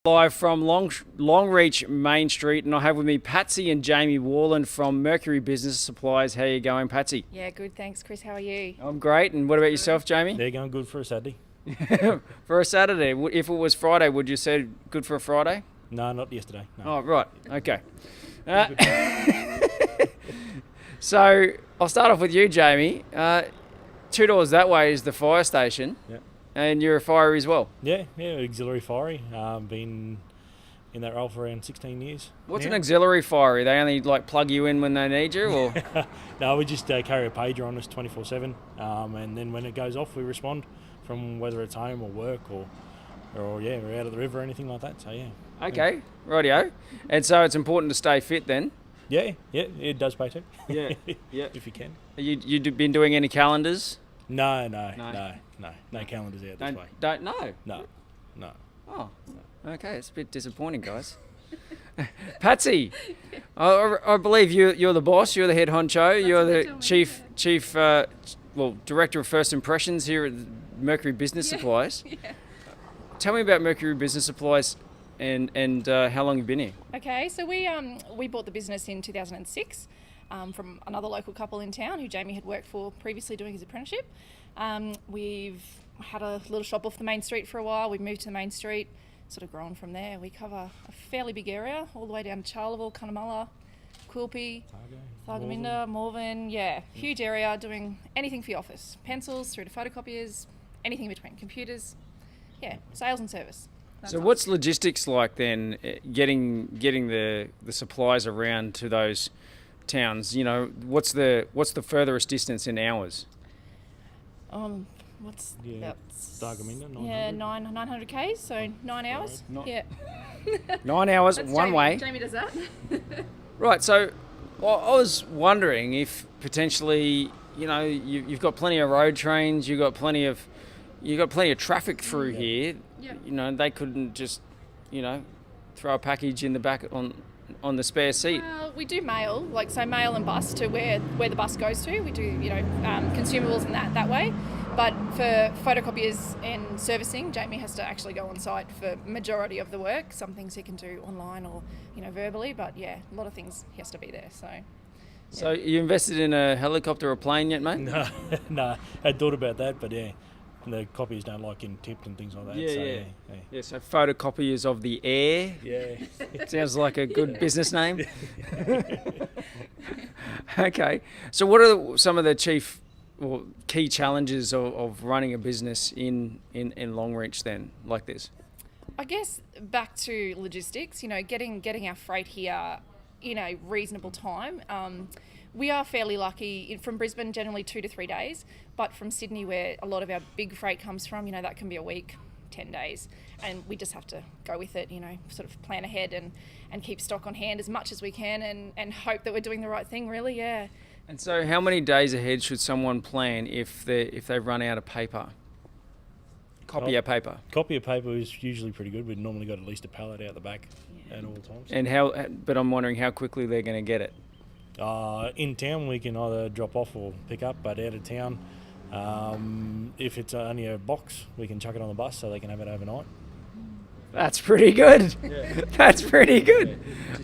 Live from Longreach Main Street, and I have with me Patsy and Jamie Worland from Mercury Business Supplies. How are you going, Patsy? Yeah, good. Thanks, Chris. How are you? I'm great. And what about yourself, Jamie? They're going good for a Saturday. For a Saturday, if it was Friday, would you say good for a Friday? No, not yesterday. No. Oh, right. Okay. So I'll start off with you, Jamie. 2 doors that way is the fire station. Yeah. And you're a fire as well. Yeah, auxiliary fiery. Been in that role for around 16 years. What's an auxiliary fire? They only plug you in when they need you, or? No, we just carry a pager on us 24/7, and then when it goes off, we respond from whether it's home or work or we're out of the river or anything like that. So yeah. Okay, rightio. And so it's important to stay fit then. Yeah, it does pay too. Yeah, yeah. If you can. You been doing any calendars? No calendars out this way. Don't know. No. Oh, okay. It's a bit disappointing, guys. Patsy, I believe you're the boss. You're the head honcho. You're the chief, director of first impressions here at Mercury Business Supplies. Yeah. Tell me about Mercury Business Supplies and how long you've been here. Okay, so we bought the business in 2006 from another local couple in town who Jamie had worked for previously doing his apprenticeship. We've had a little shop off the main street for a while. We've moved to the main street, sort of grown from there. We cover a fairly big area, all the way down to Charleville, Cunnamulla, Quilpie, Thargomindah, Morven. Yeah, huge area, doing anything for your office. Pencils through to photocopiers, anything in between, computers. Yeah, sales and service. That's So us. what's logistics like then, getting the supplies around to those towns? You know, what's the furthest distance in hours? What's Yeah, Thargomindah, 900. Yeah, 900 k's, so 9 hours. Not- Yeah. 9 hours That's one Jamie. way. Jamie does that. Right. So I was wondering if potentially, you've got plenty of road trains, you've got plenty of traffic through here. Yeah. You know, they couldn't just, throw a package in the back on the spare seat. We do mail, mail and bus to where the bus goes to. We do, consumables and that way. But for photocopiers and servicing, Jamie has to actually go on site for majority of the work. Some things he can do online or, verbally. But yeah, a lot of things he has to be there. So you invested in a helicopter or plane yet, mate? No, I thought about that, but yeah, the copies don't like getting tipped and things like that. Yeah, so photocopiers of the air. Yeah. Sounds like a good business name. Okay. So what are some of the key challenges of running a business in Longreach then, like this? I guess back to logistics, getting our freight here in a reasonable time. We are fairly lucky. From Brisbane, generally 2 to 3 days, but from Sydney, where a lot of our big freight comes from, that can be a week, 10 days, and we just have to go with it, sort of plan ahead and keep stock on hand as much as we can and hope that we're doing the right thing, really, yeah. And so how many days ahead should someone plan if they run out of paper? Copy of paper. Copy of paper is usually pretty good. We've normally got at least a pallet out the back at all times. And but I'm wondering how quickly they're going to get it. In town we can either drop off or pick up, but out of town, if it's only a box, we can chuck it on the bus so they can have it overnight. That's pretty good. Yeah. That's pretty good.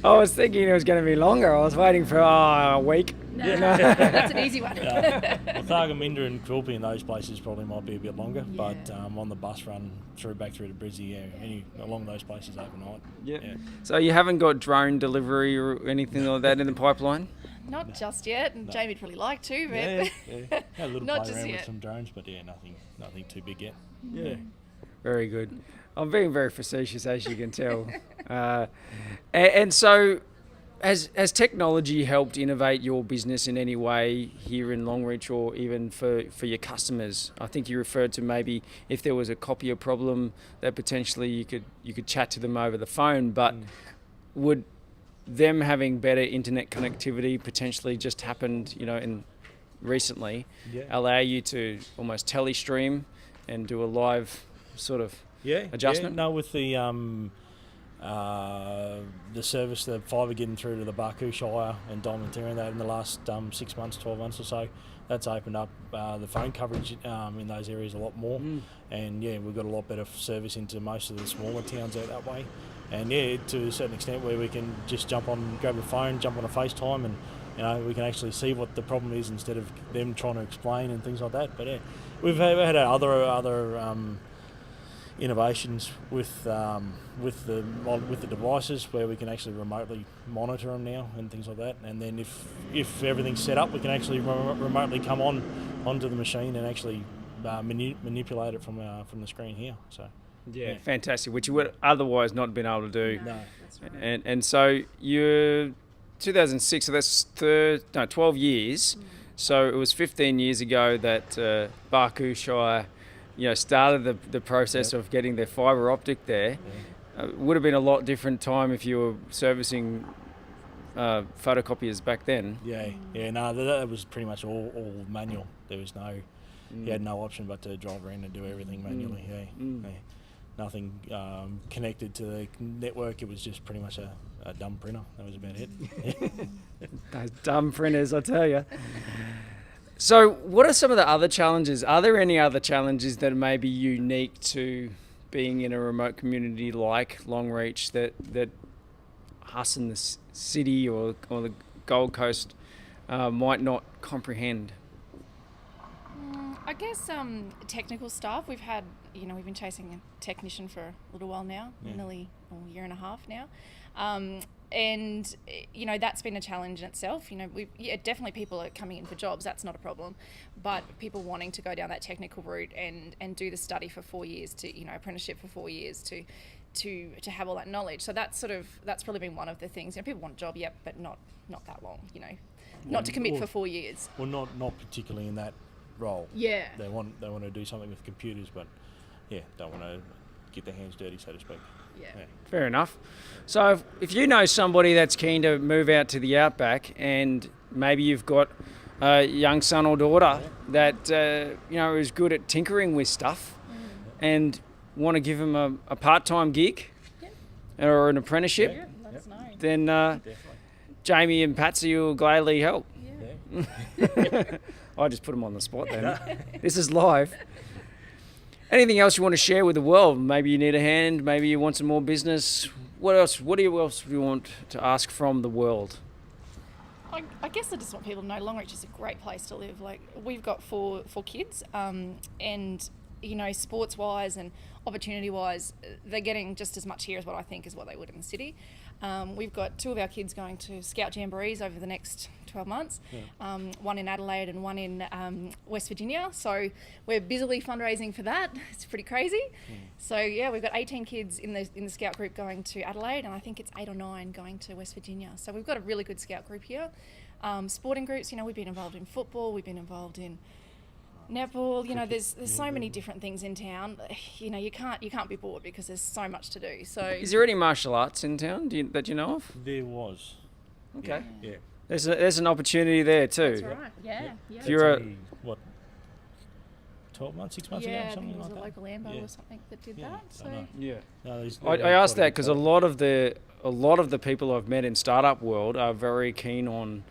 I was thinking it was going to be longer. I was waiting for a week. No, that's an easy one. Well, Thargomindah and Quilpie and those places probably might be a bit longer, but on the bus run back through to Brizzy, along those places overnight. Yeah. So you haven't got drone delivery or anything like that in the pipeline? Not just yet, and No. Jamie'd probably like to, but Yeah. Had a little Not play just around yet. with some drones, but nothing too big yet. Yeah. Very good. I'm being very facetious, as you can tell. And so, has technology helped innovate your business in any way here in Longreach, or even for your customers? I think you referred to maybe if there was a copier problem that potentially you could chat to them over the phone, but would them having better internet connectivity potentially just happened, in recently, allow you to almost telestream and do a live sort of adjustment? Yeah, no, with the the service, the fibre getting through to the Barcoo Shire and Diamantina, that in the last 6 months, 12 months or so, that's opened up the phone coverage in those areas a lot more. And yeah, we've got a lot better service into most of the smaller towns out that way. And yeah, to a certain extent where we can just jump on, grab a phone, jump on a FaceTime, and we can actually see what the problem is instead of them trying to explain and things like that. But yeah, we've had other innovations with the devices where we can actually remotely monitor them now and things like that. And then if everything's set up, we can actually remotely come onto the machine and actually manipulate it from the screen here. So yeah, fantastic, which you would otherwise not been able to do. No, that's right. And so you're 2006, so that's 12 years. So it was 15 years ago that Barcoo Shire, started the process of getting their fibre optic there. Would have been a lot different time if you were servicing photocopiers back then. No, that was pretty much all manual. There was you had no option but to drive around and do everything manually. Nothing connected to the network. It was just pretty much a dumb printer. That was about it. Those dumb printers, I tell you. So what are some of the other challenges? Are there any other challenges that may be unique to being in a remote community like Longreach that us in the city or the Gold Coast might not comprehend? I guess technical stuff. We've been chasing a technician for a little while now, nearly a year and a half now. And that's been a challenge in itself. Definitely people are coming in for jobs, that's not a problem, but people wanting to go down that technical route and do the study for 4 years apprenticeship for 4 years to have all that knowledge. So that's probably been one of the things. People want a job, but not that long, not to commit for 4 years. Well, not particularly in that role. Yeah. They want to do something with computers, but don't want to get their hands dirty, so to speak. Yeah. Fair enough. So if you know somebody that's keen to move out to the outback, and maybe you've got a young son or daughter that is good at tinkering with stuff, and want to give them a part-time gig or an apprenticeship, let us know. then Jamie and Patsy will gladly help. I just put them on the spot then. This is live. Anything else you want to share with the world? Maybe you need a hand. Maybe you want some more business. What else? What else do you want to ask from the world? I guess I just want people to know Longreach is a great place to live. Like, we've got four kids, and sports-wise and opportunity-wise, they're getting just as much here as what I think is what they would in the city. We've got 2 of our kids going to Scout Jamborees over the next 12 months, one in Adelaide and one in West Virginia. So we're busily fundraising for that. It's pretty crazy. So we've got 18 kids in the Scout group going to Adelaide, and I think it's 8 or 9 going to West Virginia. So we've got a really good Scout group here. Sporting groups, we've been involved in football, we've been involved in netball. There's so many different things in town. You can't be bored because there's so much to do. So is there any martial arts in town that you know of? There was. Okay. Yeah. There's an opportunity there too. That's right. Yeah. If you're 12 months, 6 months ago, I think something it was like a that. local AMBO or something that did that. So I asked that because a lot of the people I've met in startup world are very keen on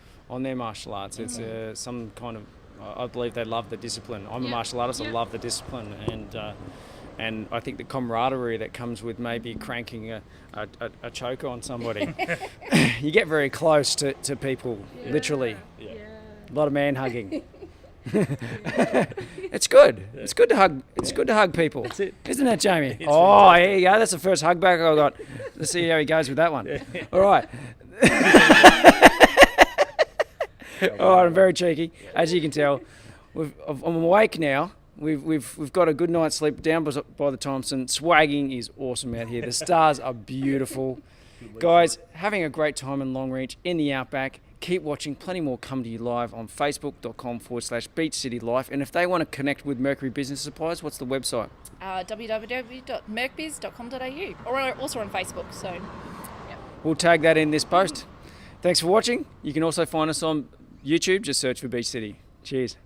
their martial arts. It's some kind of, I believe they love the discipline. I'm a martial artist. I love the discipline, and I think the camaraderie that comes with maybe cranking a choker on somebody. You get very close to people, literally. Yeah. A lot of man hugging. It's good. It's good to hug. It's good to hug people. That's it. Isn't it, Jamie? Here you go. That's the first hug back I got. Let's see how he goes with that one. All right. All right. I'm very cheeky, as you can tell. I'm awake now. We've got a good night's sleep down by the Thompson. Swagging is awesome out here. The stars are beautiful. Guys, having a great time in Longreach in the outback. Keep watching. Plenty more come to you live on facebook.com/Beach City Life. And if they want to connect with Mercury Business Supplies, what's the website? www.mercbiz.com.au, or also on Facebook. So, we'll tag that in this post. Thanks for watching. You can also find us on YouTube. Just search for Beach City. Cheers.